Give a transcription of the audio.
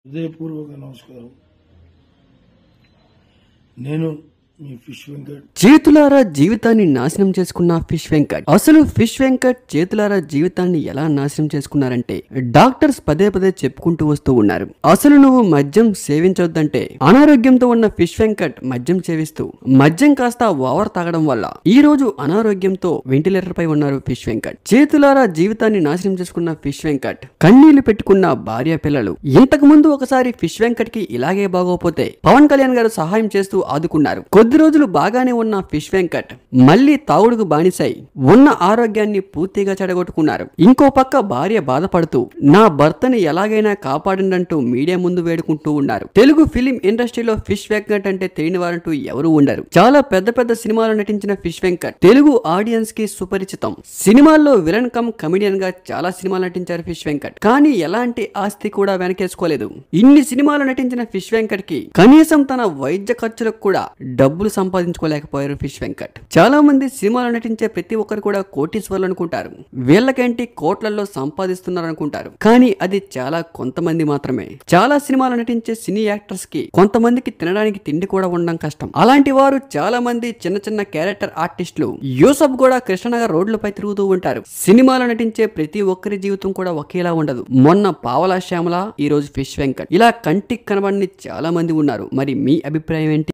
హృదయపూర్వక నమస్కారం. నేను మీ ఫిష్ వెంకట్. చేతులారా జీవితాన్ని నాశనం చేసుకున్న ఫిష్ వెంకట్. అసలు ఫిష్ వెంకట్ చేతులారా జీవితాన్ని ఎలా నాశనం చేసుకున్నారంటే డాక్టర్స్ పదే పదే చెప్పుకుంటూ వస్తూ ఉన్నారు. అసలు నువ్వు మద్యం సేవించొద్దంటే అనారోగ్యంతో ఉన్న ఫిష్ వెంకట్ మద్యం సేవిస్తూ మద్యం కాస్త ఓవర్ తాగడం వల్ల ఈ రోజు అనారోగ్యంతో వెంటిలేటర్ పై ఉన్నారు ఫిష్ వెంకట్. చేతులారా జీవితాన్ని నాశనం చేసుకున్న ఫిష్ వెంకట్ కన్నీళ్లు పెట్టుకున్న భార్య పిల్లలు. ఇంతకు ముందు ఒకసారి ఫిష్ వెంకట్ కి ఇలాగే బాగోపోతే పవన్ కళ్యాణ్ గారు సహాయం చేస్తూ ఆదుకున్నారు. కొద్ది రోజులు బాగానే ఉన్న ఫిష్ వెంకట్ మళ్లీ తాగుడుకు బానిసై ఉన్న ఆరోగ్యాన్ని పూర్తిగా చెడగొట్టుకున్నారు. ఇంకో పక్క భార్య బాధపడుతూ నా భర్తని ఎలాగైనా కాపాడంటూ మీడియా ముందు వేడుకుంటూ ఉన్నారు. తెలుగు ఫిలిం ఇండస్ట్రీలో ఫిష్ వెంకట్ అంటే తెలియని వారంటూ ఎవరూ ఉండరు. చాలా పెద్ద పెద్ద సినిమాలు నటించిన ఫిష్ వెంకట్ తెలుగు ఆడియన్స్ కి సుపరిచితం. సినిమాల్లో విలన్ కమ్ కమెడియన్ గా చాలా సినిమాలు నటించారు ఫిష్ వెంకట్. కానీ ఎలాంటి ఆస్తి కూడా వెనకేసుకోలేదు. ఇన్ని సినిమాలు నటించిన ఫిష్ వెంకట్ కి కనీసం తన వైద్య ఖర్చులకు కూడా డబ్బులు సంపాదించుకోలేకపోయారు ఫిష్ వెంకట్. చాలా మంది సినిమాలో నటించే ప్రతి ఒక్కరు కూడా కోటీశ్వర్లు అనుకుంటారు. వీళ్ళకేంటి కోట్లలో సంపాదిస్తున్నారు అనుకుంటారు. కానీ అది చాలా కొంతమంది మాత్రమే. చాలా సినిమాలు నటించే సినీ యాక్టర్స్ కి కొంతమందికి తినడానికి తిండి కూడా ఉండడం కష్టం. అలాంటి వారు చాలా మంది చిన్న చిన్న క్యారెక్టర్ ఆర్టిస్టులు యూసఫ్ కూడా కృష్ణనగర్ రోడ్లపై తిరుగుతూ ఉంటారు. సినిమాలో నటించే ప్రతి ఒక్కరి జీవితం కూడా ఒకేలా ఉండదు. మొన్న పావలా శ్యామల, ఈ రోజు ఫిష్ వెంకట్, ఇలా కంటికి కనబడని చాలా మంది ఉన్నారు. మరి మీ అభిప్రాయం ఏంటి?